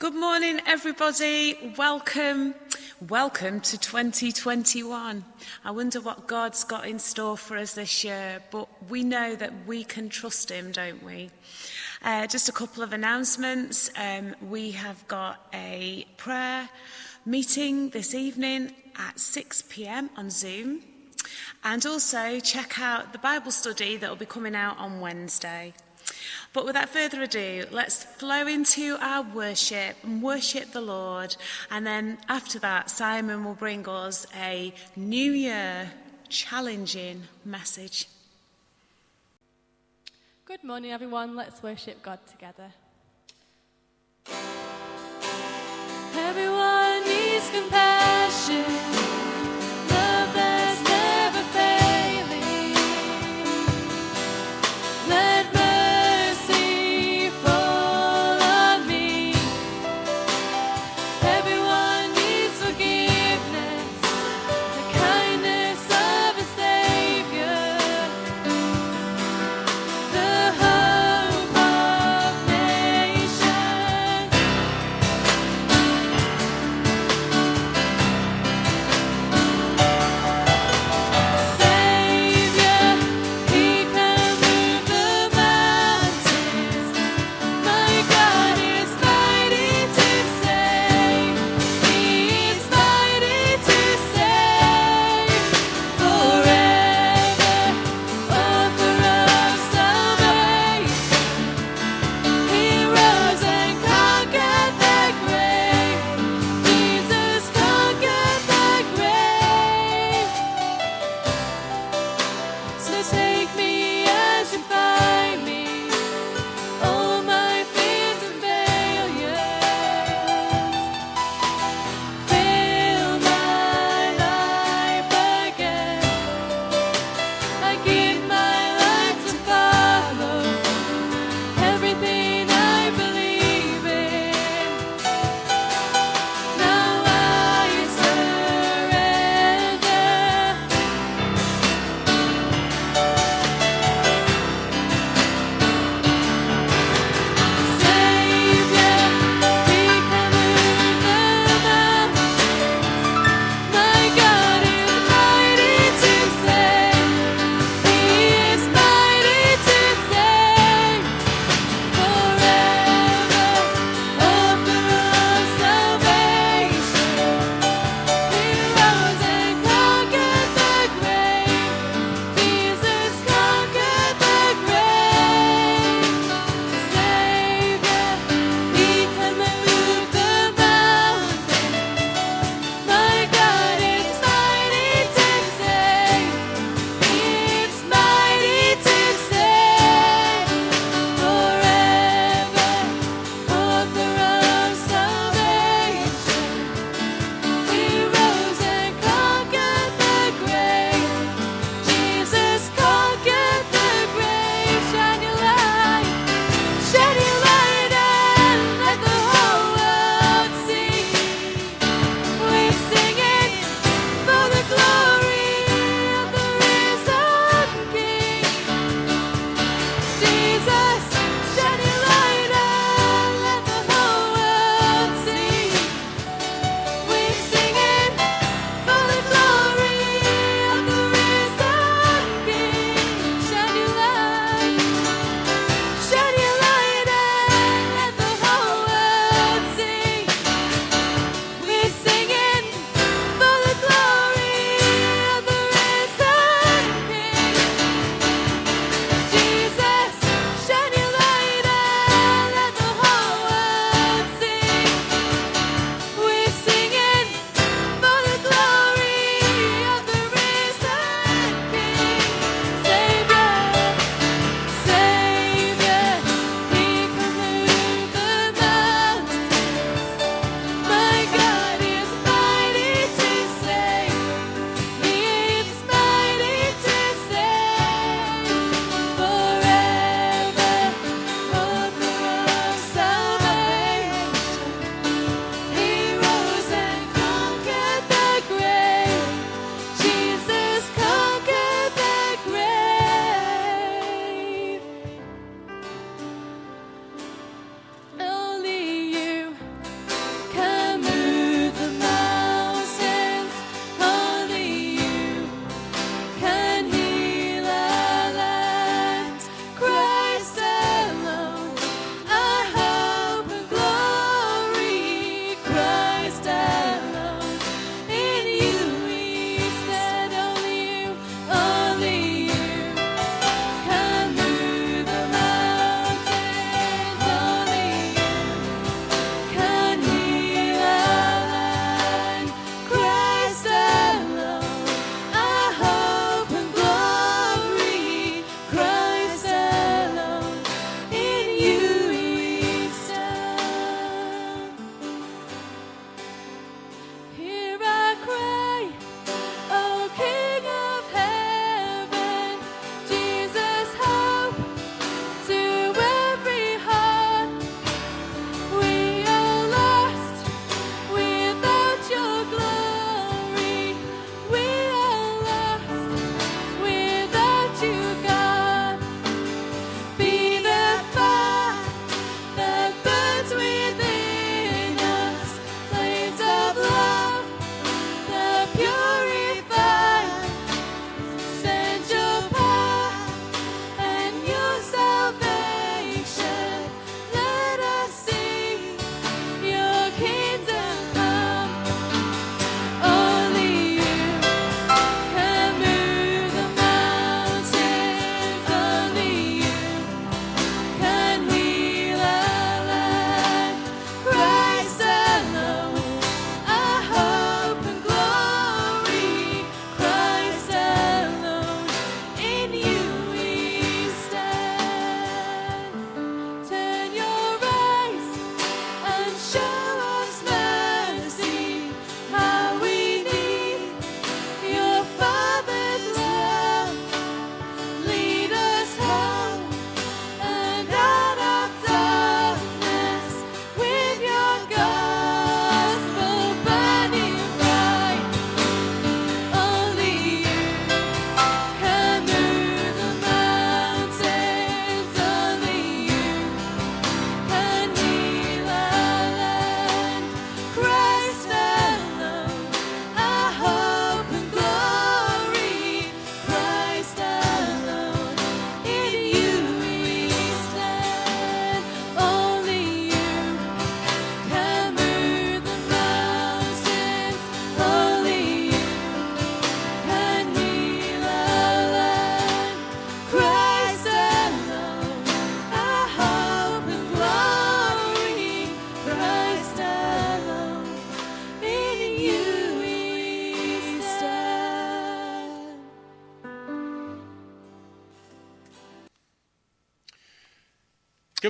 Good morning, everybody. Welcome to 2021. I wonder what God's got in store for us this year, but we know that we can trust him, don't we? Just a couple of announcements. We have got a prayer meeting this evening at 6 p.m. on Zoom. And also check out the Bible study that will be coming out on Wednesday. But without further ado, let's flow into our worship and worship the Lord. And then after that, Simon will bring us a New Year challenging message. Good morning, everyone. Let's worship God together. Everyone needs compassion. Love that's never failing. Let mercy fall on me. Everyone needs forgiveness, the kindness of a Savior, the hope of nations.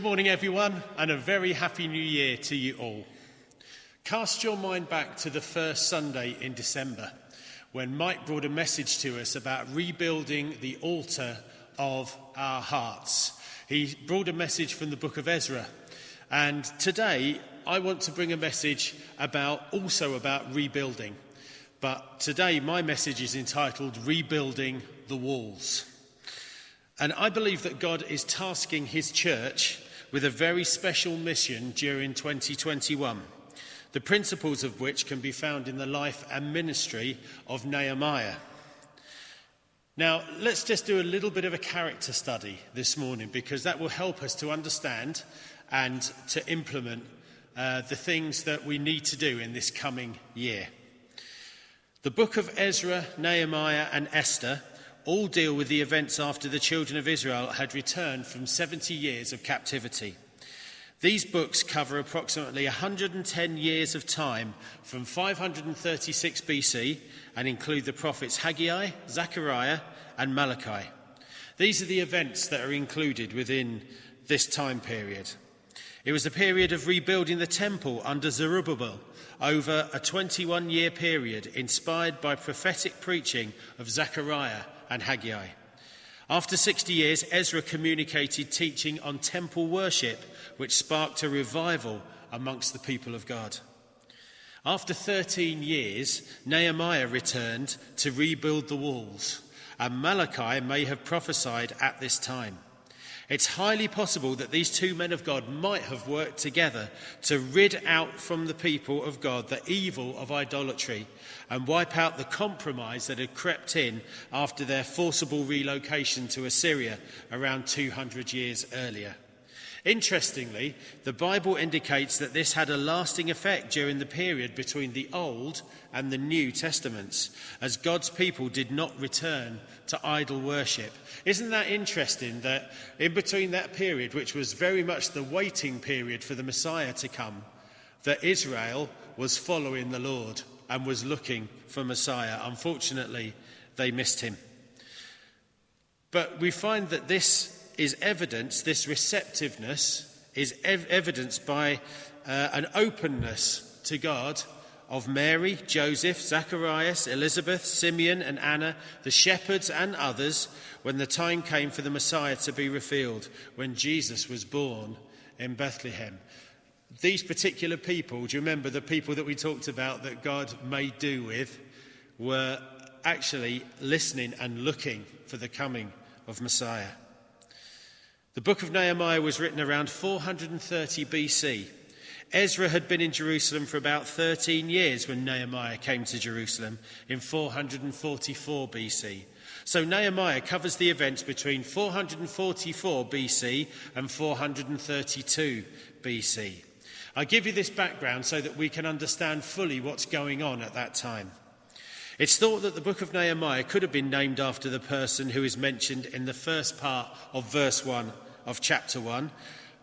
Good morning, everyone, and a very happy new year to you all. Cast your mind back to the first Sunday in December, when Mike brought a message to us about rebuilding the altar of our hearts. He brought a message from the book of Ezra, and today I want to bring a message about rebuilding. But today my message is entitled Rebuilding the Walls. And I believe that God is tasking his church with a very special mission during 2021, the principles of which can be found in the life and ministry of Nehemiah. Now, let's just do a little bit of a character study this morning, because that will help us to understand and to implement the things that we need to do in this coming year. The book of Ezra, Nehemiah and Esther all deal with the events after the children of Israel had returned from 70 years of captivity. These books cover approximately 110 years of time from 536 BC and include the prophets Haggai, Zechariah and Malachi. These are the events that are included within this time period. It was the period of rebuilding the temple under Zerubbabel over a 21-year period, inspired by prophetic preaching of Zechariah and Haggai. After 60 years, Ezra communicated teaching on temple worship, which sparked a revival amongst the people of God. After 13 years, Nehemiah returned to rebuild the walls, and Malachi may have prophesied at this time. It's highly possible that these two men of God might have worked together to rid out from the people of God the evil of idolatry and wipe out the compromise that had crept in after their forcible relocation to Assyria around 200 years earlier. Interestingly, the Bible indicates that this had a lasting effect during the period between the Old and the New Testaments, as God's people did not return to idol worship. Isn't that interesting that in between that period, which was very much the waiting period for the Messiah to come, that Israel was following the Lord and was looking for Messiah? Unfortunately, they missed him. But we find that this receptiveness is evidenced by an openness to God of Mary, Joseph, Zacharias, Elizabeth, Simeon and Anna, the shepherds and others, when the time came for the Messiah to be revealed, when Jesus was born in Bethlehem. These particular people, do you remember the people that we talked about that God made do with, were actually listening and looking for the coming of Messiah. The book of Nehemiah was written around 430 BC. Ezra had been in Jerusalem for about 13 years when Nehemiah came to Jerusalem in 444 BC. So Nehemiah covers the events between 444 BC and 432 BC. I give you this background so that we can understand fully what's going on at that time. It's thought that the book of Nehemiah could have been named after the person who is mentioned in the first part of verse 1 of chapter 1,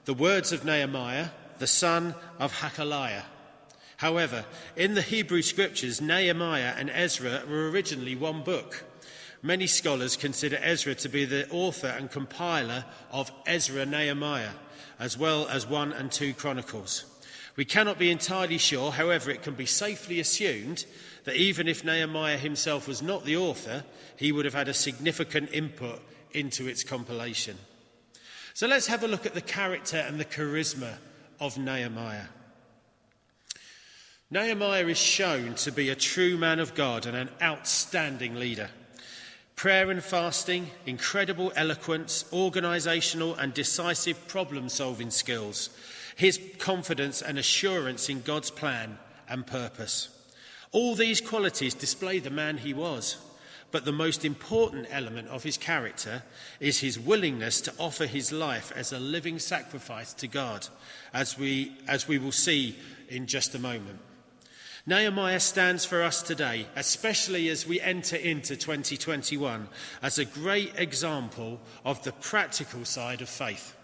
the words of Nehemiah, the son of Hakaliah. However, in the Hebrew scriptures, Nehemiah and Ezra were originally one book. Many scholars consider Ezra to be the author and compiler of Ezra Nehemiah, as well as 1 and 2 Chronicles. We cannot be entirely sure, however, it can be safely assumed that even if Nehemiah himself was not the author, he would have had a significant input into its compilation. So let's have a look at the character and the charisma of Nehemiah. Nehemiah is shown to be a true man of God and an outstanding leader. Prayer and fasting, incredible eloquence, organisational and decisive problem-solving skills, his confidence and assurance in God's plan and purpose. All these qualities display the man he was, but the most important element of his character is his willingness to offer his life as a living sacrifice to God, as we will see in just a moment. Nehemiah stands for us today, especially as we enter into 2021, as a great example of the practical side of faith.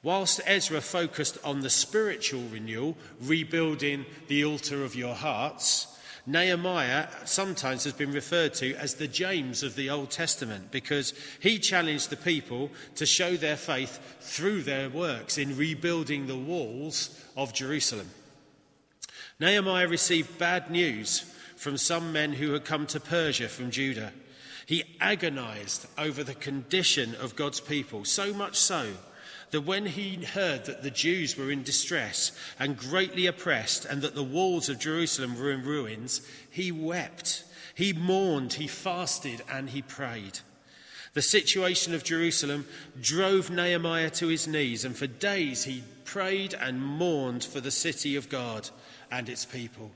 Whilst Ezra focused on the spiritual renewal, rebuilding the altar of your hearts, Nehemiah sometimes has been referred to as the James of the Old Testament because he challenged the people to show their faith through their works in rebuilding the walls of Jerusalem. Nehemiah received bad news from some men who had come to Persia from Judah. He agonized over the condition of God's people, so much so that when he heard that the Jews were in distress and greatly oppressed and that the walls of Jerusalem were in ruins, he wept, he mourned, he fasted and he prayed. The situation of Jerusalem drove Nehemiah to his knees, and for days he prayed and mourned for the city of God and its people.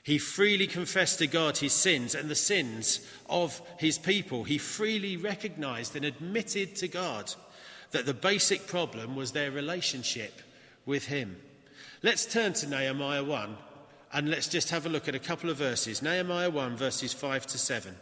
He freely confessed to God his sins and the sins of his people. He freely recognized and admitted to God that the basic problem was their relationship with him. Let's turn to Nehemiah 1 and let's just have a look at a couple of verses. Nehemiah 1 verses 5 to 7.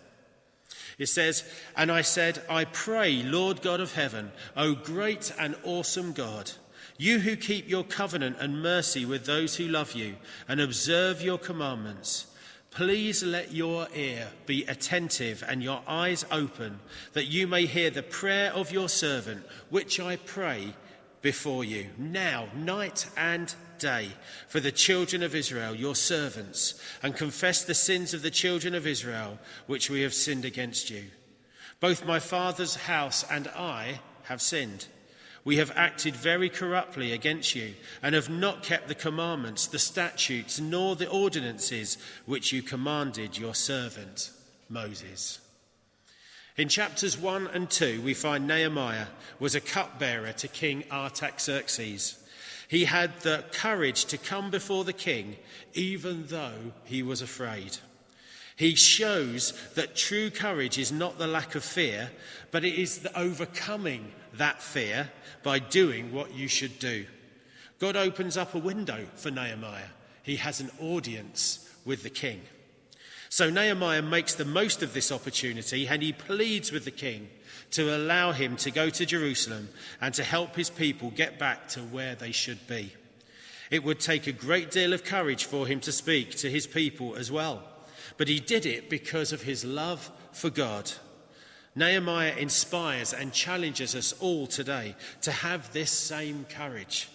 It says, "And I said, I pray, Lord God of heaven, O great and awesome God, you who keep your covenant and mercy with those who love you and observe your commandments, please let your ear be attentive and your eyes open, that you may hear the prayer of your servant, which I pray before you now, night and day, for the children of Israel, your servants, and confess the sins of the children of Israel, which we have sinned against you. Both my father's house and I have sinned. We have acted very corruptly against you and have not kept the commandments, the statutes, nor the ordinances which you commanded your servant Moses." In chapters 1 and 2, we find Nehemiah was a cupbearer to King Artaxerxes. He had the courage to come before the king, even though he was afraid. He shows that true courage is not the lack of fear, but it is the overcoming that fear by doing what you should do. God opens up a window for Nehemiah. He has an audience with the king. So Nehemiah makes the most of this opportunity and he pleads with the king to allow him to go to Jerusalem and to help his people get back to where they should be. It would take a great deal of courage for him to speak to his people as well, but he did it because of his love for God. Nehemiah inspires and challenges us all today to have this same courage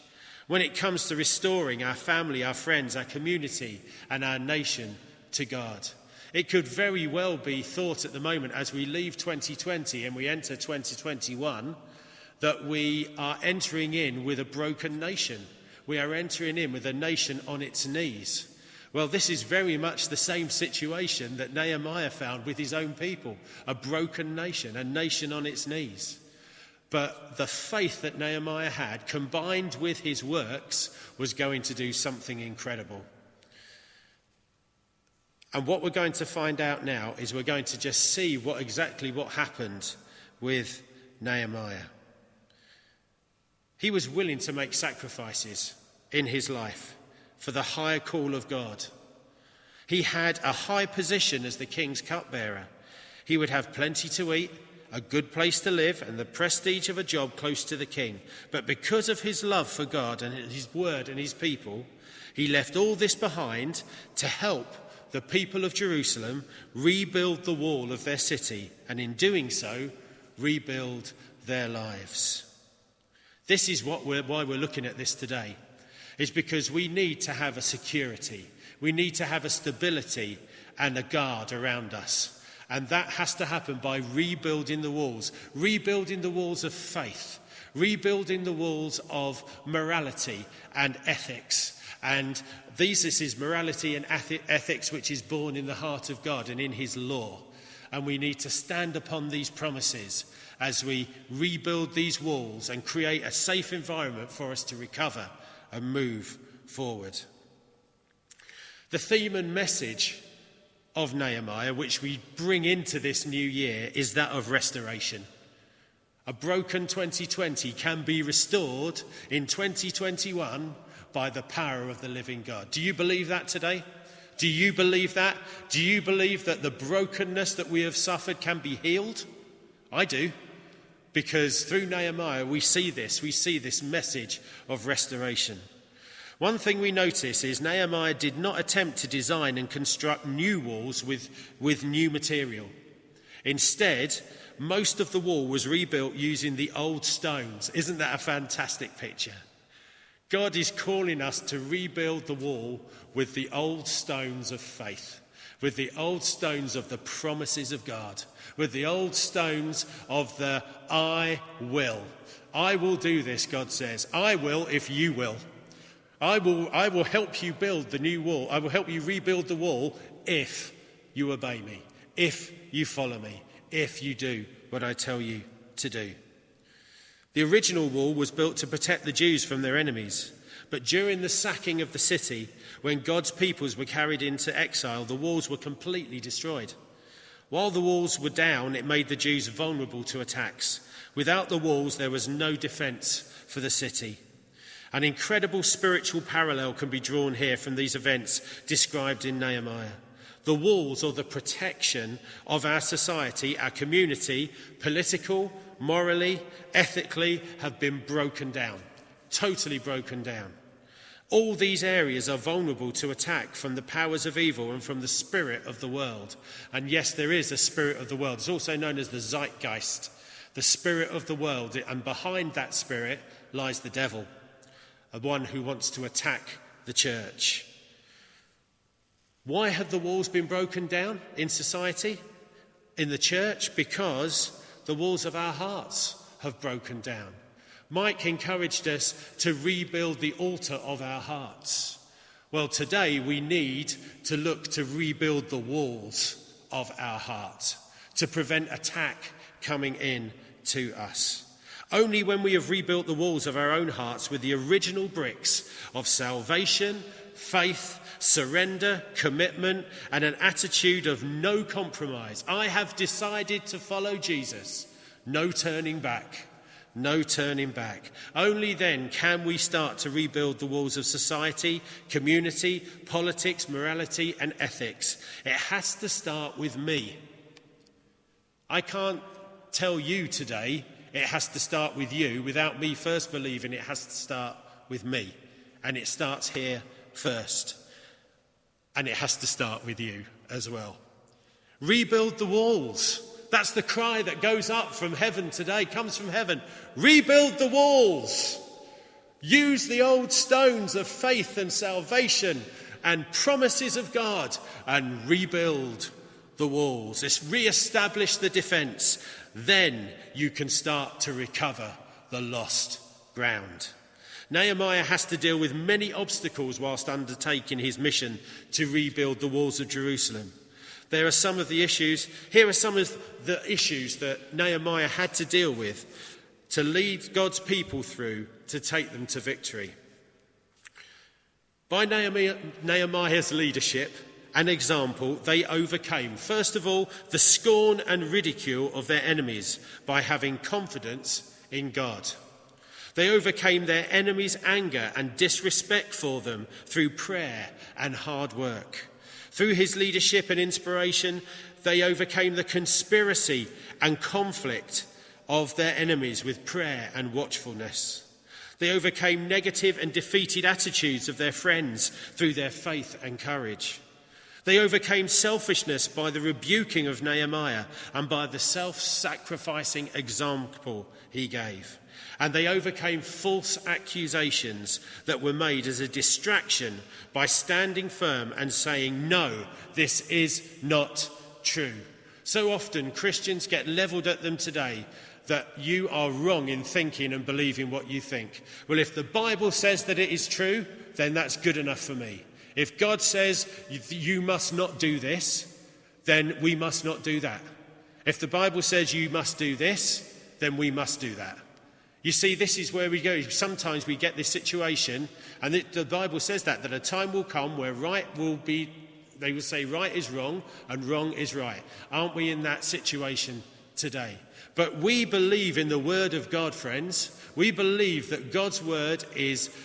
when it comes to restoring our family, our friends, our community, and our nation to God. It could very well be thought at the moment as we leave 2020 and we enter 2021 that we are entering in with a broken nation. We are entering in with a nation on its knees. Well, this is very much the same situation that Nehemiah found with his own people, a broken nation, a nation on its knees. But the faith that Nehemiah had, combined with his works, was going to do something incredible. And what we're going to find out now is we're going to just see what happened with Nehemiah. He was willing to make sacrifices in his life for the higher call of God. He had a high position as the king's cupbearer. He would have plenty to eat, a good place to live, and the prestige of a job close to the king. But because of his love for God and his word and his people, he left all this behind to help the people of Jerusalem rebuild the wall of their city, and in doing so, rebuild their lives. This is why we're looking at this today. It's because we need to have a security. We need to have a stability and a guard around us. And that has to happen by rebuilding the walls of faith, rebuilding the walls of morality and ethics. And this is morality and ethics which is born in the heart of God and in his law. And we need to stand upon these promises as we rebuild these walls and create a safe environment for us to recover and move forward. The theme and message of Nehemiah, which we bring into this new year, is that of restoration. A broken 2020 can be restored in 2021 by the power of the living God. Do you believe that today? Do you believe that? Do you believe that the brokenness that we have suffered can be healed? I do, because through Nehemiah we see this message of restoration. One thing we notice is Nehemiah did not attempt to design and construct new walls with new material. Instead, most of the wall was rebuilt using the old stones. Isn't that a fantastic picture? God is calling us to rebuild the wall with the old stones of faith, with the old stones of the promises of God, with the old stones of the I will. I will do this, God says. I will if you will. I will help you build the new wall. I will help you rebuild the wall if you obey me, if you follow me, if you do what I tell you to do. The original wall was built to protect the Jews from their enemies. But during the sacking of the city, when God's peoples were carried into exile, the walls were completely destroyed. While the walls were down, it made the Jews vulnerable to attacks. Without the walls, there was no defense for the city. An incredible spiritual parallel can be drawn here from these events described in Nehemiah. The walls, or the protection of our society, our community, political, morally, ethically, have been broken down, totally broken down. All these areas are vulnerable to attack from the powers of evil and from the spirit of the world. And yes, there is a spirit of the world. It's also known as the zeitgeist, the spirit of the world. And behind that spirit lies the devil, the one who wants to attack the church. Why have the walls been broken down in society, in the church? Because the walls of our hearts have broken down. Mike encouraged us to rebuild the altar of our hearts. Well, today we need to look to rebuild the walls of our heart, to prevent attack coming in to us. Only when we have rebuilt the walls of our own hearts with the original bricks of salvation, faith, surrender, commitment, and an attitude of no compromise. I have decided to follow Jesus. No turning back. No turning back. Only then can we start to rebuild the walls of society, community, politics, morality, and ethics. It has to start with me. I can't tell you today it has to start with you without me first believing it has to start with me. And it starts here first. And it has to start with you as well. Rebuild the walls. That's the cry that goes up from heaven today, comes from heaven. Rebuild the walls. Use the old stones of faith and salvation and promises of God and rebuild the walls. Let's re-establish the defence. Then you can start to recover the lost ground. Nehemiah has to deal with many obstacles whilst undertaking his mission to rebuild the walls of Jerusalem. Here are some of the issues that Nehemiah had to deal with to lead God's people through to take them to victory. By Nehemiah's leadership and example, they overcame, first of all, the scorn and ridicule of their enemies by having confidence in God. They overcame their enemies' anger and disrespect for them through prayer and hard work. Through his leadership and inspiration, they overcame the conspiracy and conflict of their enemies with prayer and watchfulness. They overcame negative and defeated attitudes of their friends through their faith and courage. They overcame selfishness by the rebuking of Nehemiah and by the self-sacrificing example he gave. And they overcame false accusations that were made as a distraction by standing firm and saying, no, this is not true. So often Christians get levelled at them today that you are wrong in thinking and believing what you think. Well, if the Bible says that it is true, then that's good enough for me. If God says you must not do this, then we must not do that. If the Bible says you must do this, then we must do that. You see, this is where we go. Sometimes we get this situation, and the Bible says that a time will come where they will say right is wrong and wrong is right. Aren't we in that situation today? But we believe in the word of God, friends. We believe that God's word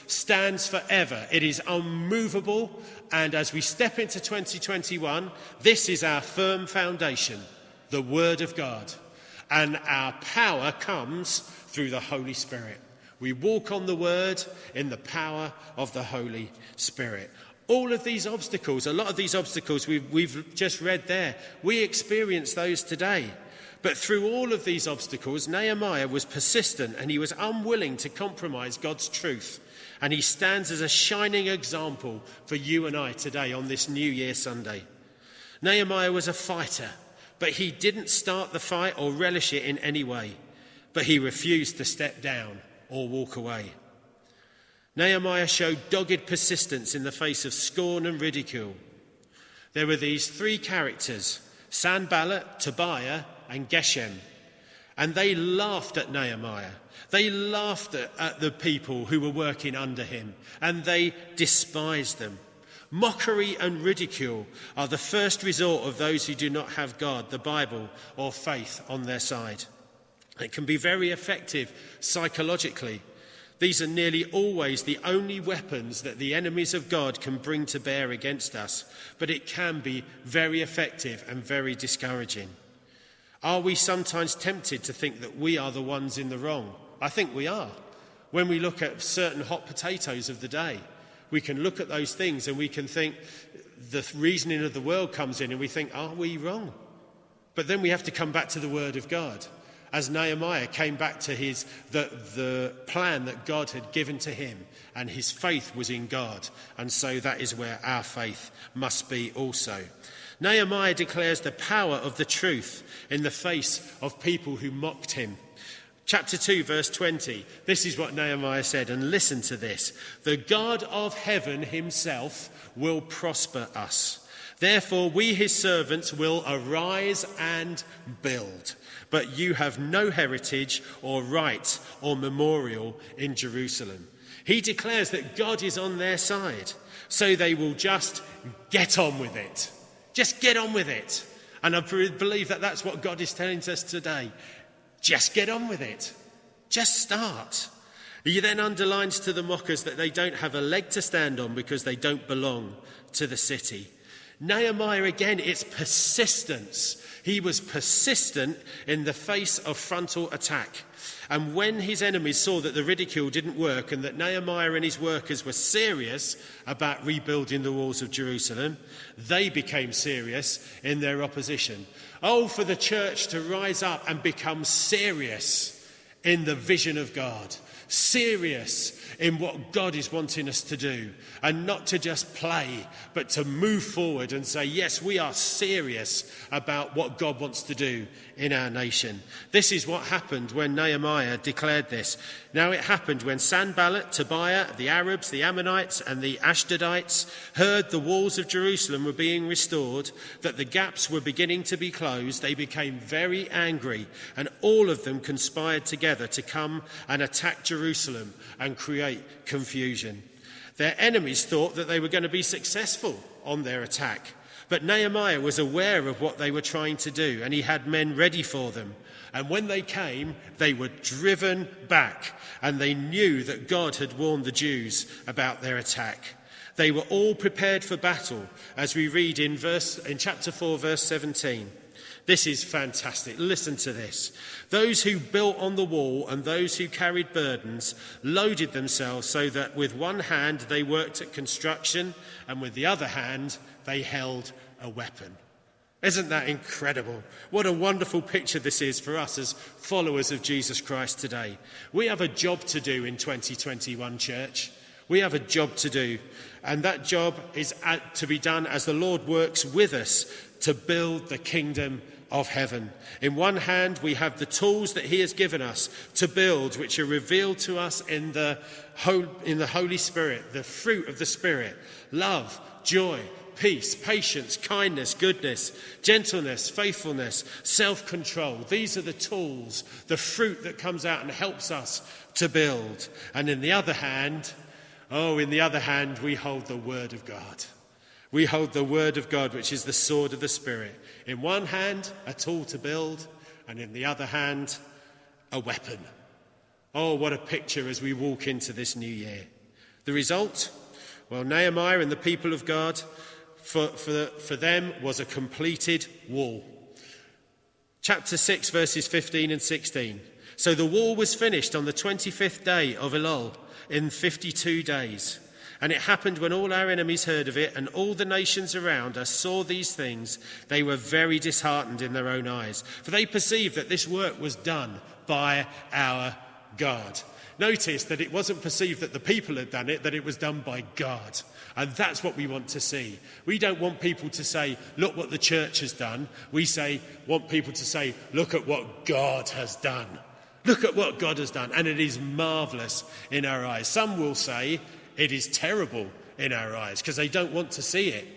stands forever. It is unmovable. And as we step into 2021, this is our firm foundation, the word of God. And our power comes through the Holy Spirit. We walk on the word in the power of the Holy Spirit. All of these obstacles, a lot of these obstacles we've just read there, we experience those today. But through all of these obstacles, Nehemiah was persistent and he was unwilling to compromise God's truth. And he stands as a shining example for you and I today on this New Year Sunday. Nehemiah was a fighter, but he didn't start the fight or relish it in any way. But he refused to step down or walk away. Nehemiah showed dogged persistence in the face of scorn and ridicule. There were these three characters, Sanballat, Tobiah, and Geshem, and they laughed at Nehemiah. They laughed at the people who were working under him, and they despised them. Mockery and ridicule are the first resort of those who do not have God, the Bible, or faith on their side. It can be very effective psychologically. These are nearly always the only weapons that the enemies of God can bring to bear against us, but it can be very effective and very discouraging. Are we sometimes tempted to think that we are the ones in the wrong? I think we are. When we look at certain hot potatoes of the day, we can look at those things and we can think the reasoning of the world comes in and we think, are we wrong? But then we have to come back to the word of God. As Nehemiah came back to the plan that God had given to him, and his faith was in God, and so that is where our faith must be also. Nehemiah declares the power of the truth in the face of people who mocked him. Chapter 2, verse 20, this is what Nehemiah said, and listen to this. The God of heaven himself will prosper us. Therefore, we, his servants, will arise and build. But you have no heritage or right or memorial in Jerusalem. He declares that God is on their side, so they will just get on with it. Just get on with it. And I believe that that's what God is telling us today. Just get on with it. Just start. He then underlines to the mockers that they don't have a leg to stand on because they don't belong to the city. Nehemiah, again, it's persistence. He was persistent in the face of frontal attack. And when his enemies saw that the ridicule didn't work and that Nehemiah and his workers were serious about rebuilding the walls of Jerusalem, they became serious in their opposition. Oh, for the church to rise up and become serious in the vision of God. Serious in what God is wanting us to do, and not to just play, but to move forward and say, yes, we are serious about what God wants to do in our nation. This is what happened when Nehemiah declared this. Now it happened when Sanballat, Tobiah, the Arabs, the Ammonites, and the Ashdodites heard the walls of Jerusalem were being restored, that the gaps were beginning to be closed, they became very angry, and all of them conspired together to come and attack Jerusalem and create confusion. Their enemies thought that they were going to be successful on their attack, but Nehemiah was aware of what they were trying to do, and he had men ready for them. And when they came, they were driven back, and they knew that God had warned the Jews about their attack. They were all prepared for battle, as we read in chapter 4, verse 17. This is fantastic. Listen to this. Those who built on the wall and those who carried burdens loaded themselves so that with one hand they worked at construction and with the other hand they held a weapon. Isn't that incredible? What a wonderful picture this is for us as followers of Jesus Christ today. We have a job to do in 2021, church. We have a job to do, and that job is to be done as the Lord works with us to build the kingdom of heaven. In one hand, we have the tools that he has given us to build, which are revealed to us in the Holy Spirit, the fruit of the Spirit: love, joy, peace, patience, kindness, goodness, gentleness, faithfulness, self-control. These are the tools, the fruit that comes out and helps us to build. And in the other hand, we hold the word of God. We hold the word of God, which is the sword of the Spirit. In one hand, a tool to build, and in the other hand, a weapon. Oh, what a picture as we walk into this new year. The result? Well, Nehemiah and the people of God, for them, was a completed wall. Chapter 6, verses 15 and 16. So the wall was finished on the 25th day of Elul in 52 days. And it happened when all our enemies heard of it and all the nations around us saw these things, they were very disheartened in their own eyes. For they perceived that this work was done by our God. Notice that it wasn't perceived that the people had done it, that it was done by God. And that's what we want to see. We don't want people to say, look what the church has done. We want people to say, look at what God has done. Look at what God has done. And it is marvellous in our eyes. Some will say it is terrible in our eyes because they don't want to see it.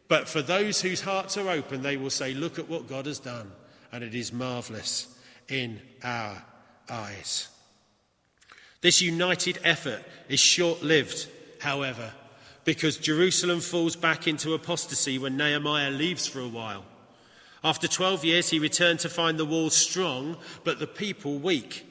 But for those whose hearts are open, they will say, look at what God has done. And it is marvellous in our eyes. This united effort is short-lived, however, because Jerusalem falls back into apostasy when Nehemiah leaves for a while. After 12 years, he returned to find the walls strong, but the people weak.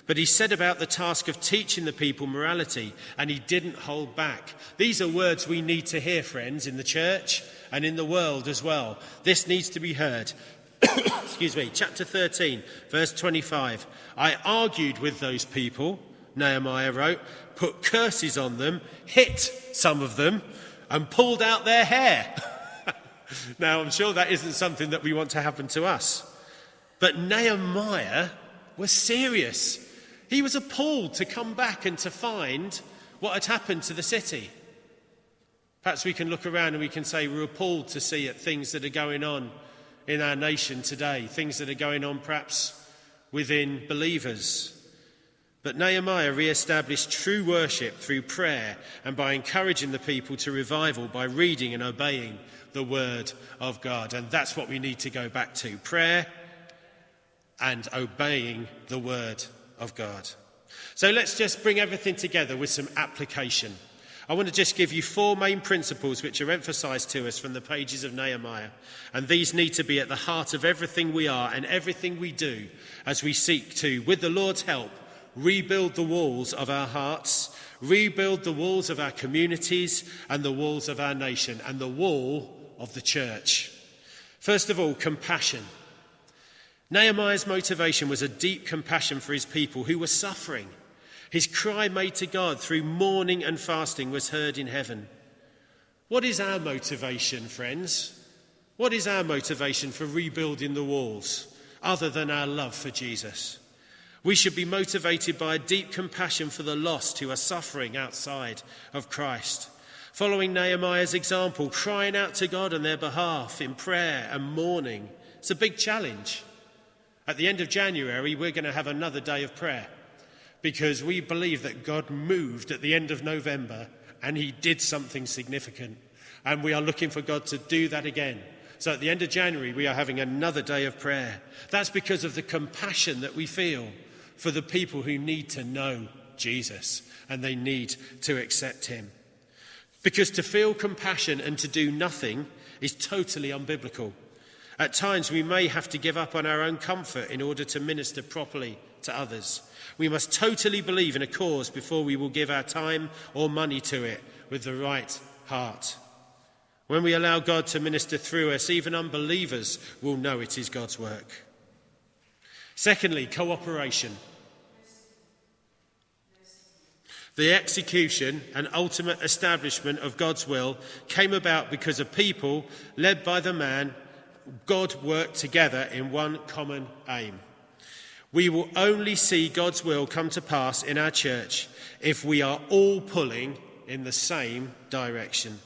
But he set about the task of teaching the people morality, and he didn't hold back. These are words we need to hear, friends, in the church and in the world as well. This needs to be heard. Excuse me. Chapter 13, verse 25. I argued with those people, Nehemiah wrote, put curses on them, hit some of them, and pulled out their hair. Now, I'm sure that isn't something that we want to happen to us. But Nehemiah was serious. He was appalled to come back and to find what had happened to the city. Perhaps we can look around and we can say we're appalled to see at things that are going on in our nation today, things that are going on perhaps within believers. But Nehemiah re-established true worship through prayer and by encouraging the people to revival by reading and obeying the word of God. And that's what we need to go back to, prayer and obeying the word of God. So let's just bring everything together with some application. I want to just give you 4 main principles which are emphasised to us from the pages of Nehemiah. And these need to be at the heart of everything we are and everything we do as we seek to, with the Lord's help, rebuild the walls of our hearts, rebuild the walls of our communities and the walls of our nation and the wall of the church. First of all, compassion. Nehemiah's motivation was a deep compassion for his people who were suffering. His cry made to God through mourning and fasting was heard in heaven. What is our motivation, friends? What is our motivation for rebuilding the walls other than our love for Jesus? We should be motivated by a deep compassion for the lost who are suffering outside of Christ. Following Nehemiah's example, crying out to God on their behalf in prayer and mourning. It's a big challenge. At the end of January, we're going to have another day of prayer because we believe that God moved at the end of November and he did something significant. And we are looking for God to do that again. So at the end of January, we are having another day of prayer. That's because of the compassion that we feel for the people who need to know Jesus and they need to accept him. Because to feel compassion and to do nothing is totally unbiblical. At times we may have to give up on our own comfort in order to minister properly to others. We must totally believe in a cause before we will give our time or money to it with the right heart. When we allow God to minister through us, even unbelievers will know it is God's work. Secondly, cooperation. The execution and ultimate establishment of God's will came about because a people, led by the man, God worked together in one common aim. We will only see God's will come to pass in our church if we are all pulling in the same direction.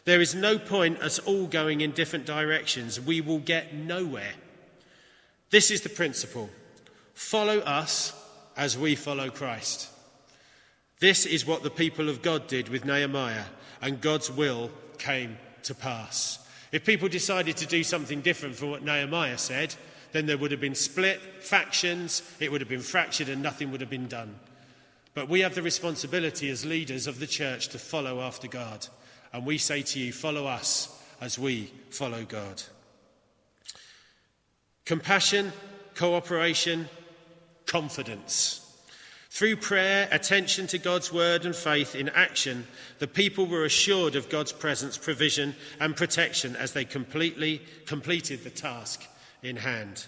There is no point us all going in different directions. We will get nowhere. This is the principle. Follow us as we follow Christ. This is what the people of God did with Nehemiah, and God's will came to pass. If people decided to do something different from what Nehemiah said, then there would have been split factions, it would have been fractured, and nothing would have been done. But we have the responsibility as leaders of the church to follow after God. And we say to you, follow us as we follow God. Compassion, cooperation, confidence. Through prayer, attention to God's word and faith in action, the people were assured of God's presence, provision and protection as they completed the task in hand.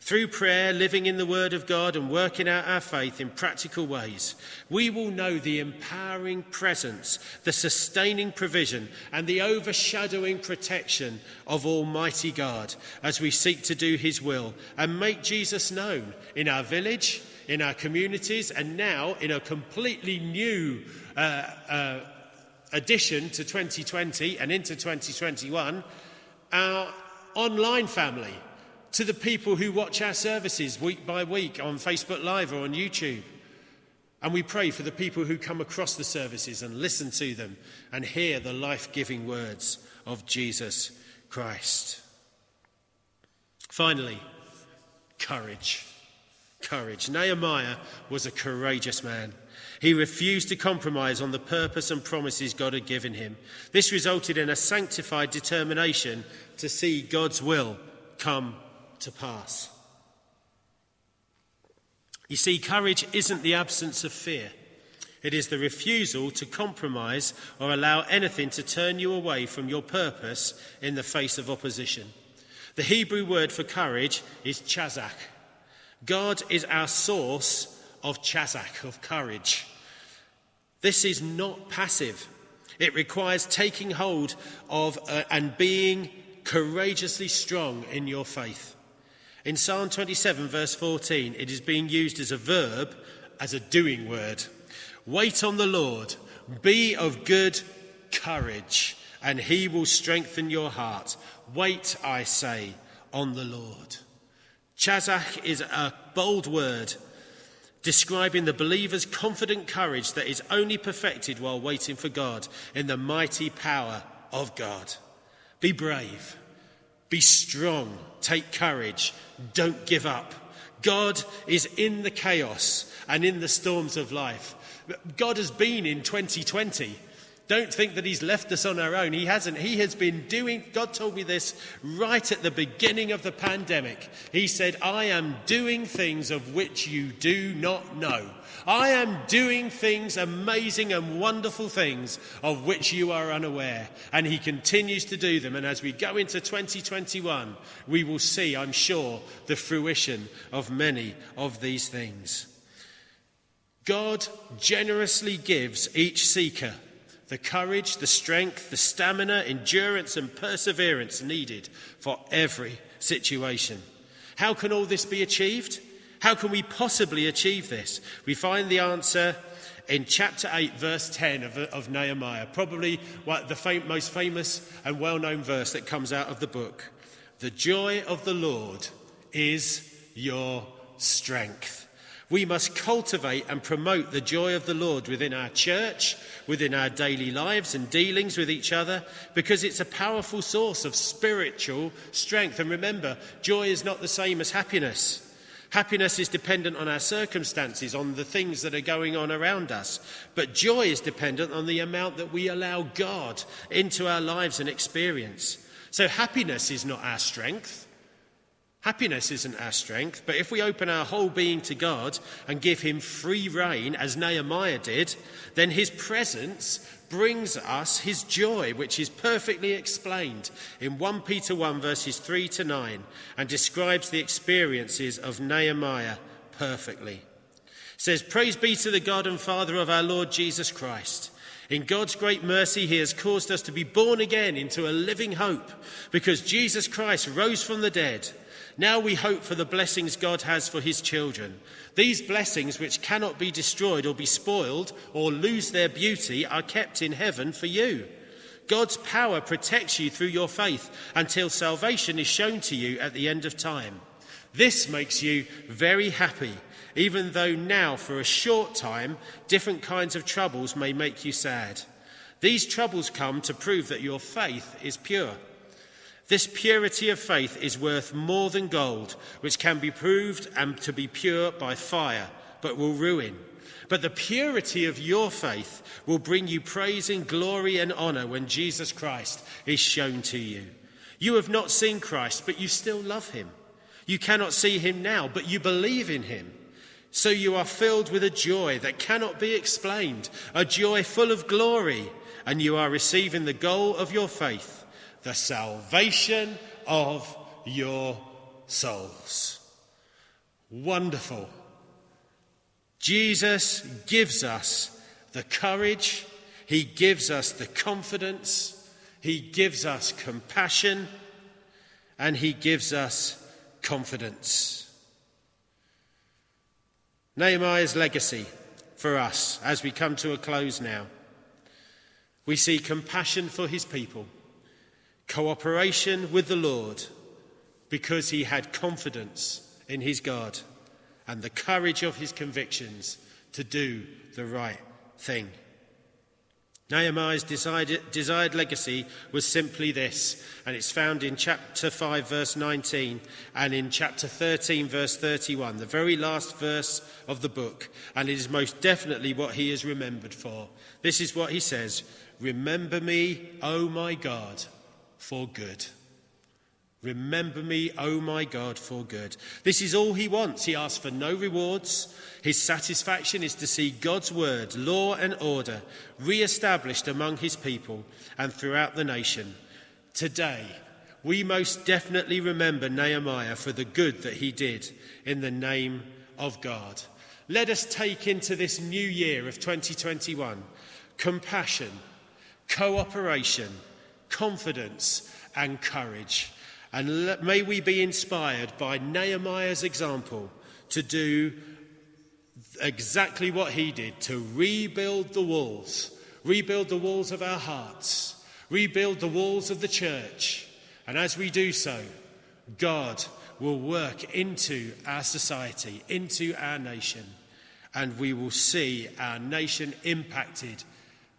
Through prayer, living in the Word of God and working out our faith in practical ways, we will know the empowering presence, the sustaining provision and the overshadowing protection of Almighty God as we seek to do his will and make Jesus known in our village, in our communities, and now in a completely new addition to 2020 and into 2021, our online family, to the people who watch our services week by week on Facebook Live or on YouTube. And we pray for the people who come across the services and listen to them and hear the life-giving words of Jesus Christ. Finally, courage. Courage. Nehemiah was a courageous man. He refused to compromise on the purpose and promises God had given him. This resulted in a sanctified determination to see God's will come to pass. You see, courage isn't the absence of fear. It is the refusal to compromise or allow anything to turn you away from your purpose in the face of opposition. The Hebrew word for courage is chazak. God is our source of chazak, of courage. This is not passive. It requires taking hold of and being courageously strong in your faith. In Psalm 27, verse 14, it is being used as a verb, as a doing word. Wait on the Lord, be of good courage, and he will strengthen your heart. Wait, I say, on the Lord. Chazak is a bold word describing the believer's confident courage that is only perfected while waiting for God in the mighty power of God. Be brave. Be strong, take courage, don't give up. God is in the chaos and in the storms of life. God has been in 2020. Don't think that he's left us on our own. He hasn't. He has been doing, God told me this right at the beginning of the pandemic. He said, I am doing things of which you do not know. I am doing things, amazing and wonderful things of which you are unaware. And he continues to do them. And as we go into 2021, we will see, I'm sure, the fruition of many of these things. God generously gives each seeker the courage, the strength, the stamina, endurance and perseverance needed for every situation. How can all this be achieved? How can we possibly achieve this? We find the answer in chapter 8, verse 10 of Nehemiah, probably the most famous and well-known verse that comes out of the book. The joy of the Lord is your strength. We must cultivate and promote the joy of the Lord within our church, within our daily lives and dealings with each other, because it's a powerful source of spiritual strength. And remember, joy is not the same as happiness. Happiness is dependent on our circumstances, on the things that are going on around us. But joy is dependent on the amount that we allow God into our lives and experience. So happiness is not our strength. Happiness isn't our strength, but if we open our whole being to God and give him free rein, as Nehemiah did, then his presence brings us his joy, which is perfectly explained in 1 Peter 1 verses 3 to 9 and describes the experiences of Nehemiah perfectly. It says, "Praise be to the God and Father of our Lord Jesus Christ. In God's great mercy, he has caused us to be born again into a living hope because Jesus Christ rose from the dead. Now we hope for the blessings God has for his children. These blessings, which cannot be destroyed or be spoiled or lose their beauty, are kept in heaven for you. God's power protects you through your faith until salvation is shown to you at the end of time. This makes you very happy, even though now for a short time different kinds of troubles may make you sad. These troubles come to prove that your faith is pure. This purity of faith is worth more than gold, which can be proved and to be pure by fire, but will ruin. But the purity of your faith will bring you praise and glory and honor when Jesus Christ is shown to you. You have not seen Christ, but you still love him. You cannot see him now, but you believe in him. So you are filled with a joy that cannot be explained, a joy full of glory, and you are receiving the goal of your faith, the salvation of your souls." Wonderful. Jesus gives us the courage, he gives us the confidence, he gives us compassion, and he gives us confidence. Nehemiah's legacy for us as we come to a close now. We see compassion for his people, cooperation with the Lord because he had confidence in his God, and the courage of his convictions to do the right thing. Nehemiah's desired legacy was simply this, and it's found in chapter 5 verse 19 and in chapter 13 verse 31, the very last verse of the book, and it is most definitely what he is remembered for. This is what he says: "Remember me, O my God, for good." Remember me, O my God, for good. This is all he wants. He asks for no rewards. His satisfaction is to see God's word, law and order re-established among his people and throughout the nation. Today, we most definitely remember Nehemiah for the good that he did in the name of God. Let us take into this new year of 2021 compassion, cooperation, confidence and courage. And may we be inspired by Nehemiah's example to do exactly what he did, to rebuild the walls of our hearts, rebuild the walls of the church. And as we do so, God will work into our society, into our nation, and we will see our nation impacted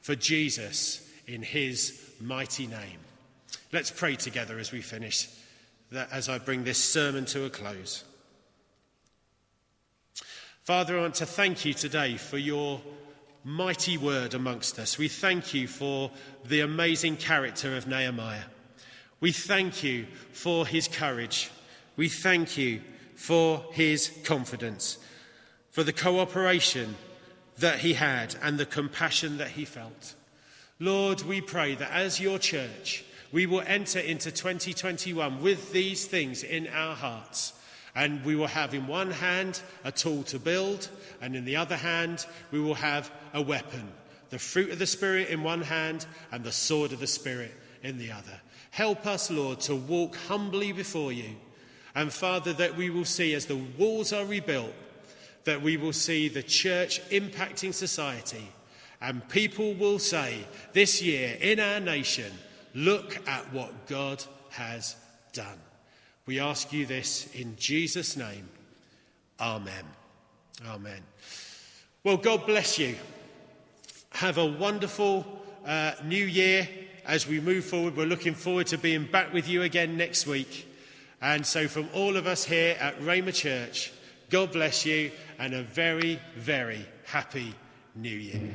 for Jesus in his mighty name. Let's pray together as we finish, as I bring this sermon to a close. Father, I want to thank you today for your mighty word amongst us. We thank you for the amazing character of Nehemiah. We thank you for his courage. We thank you for his confidence, for the cooperation that he had and the compassion that he felt. Lord, we pray that as your church, we will enter into 2021 with these things in our hearts. And we will have in one hand a tool to build, and in the other hand we will have a weapon. The fruit of the Spirit in one hand and the sword of the Spirit in the other. Help us, Lord, to walk humbly before you. And Father, that we will see as the walls are rebuilt, that we will see the church impacting society. And people will say this year in our nation, look at what God has done. We ask you this in Jesus' name. Amen. Amen. Well, God bless you. Have a wonderful new year as we move forward. We're looking forward to being back with you again next week. And so from all of us here at Rhema Church, God bless you and a very, very happy new year.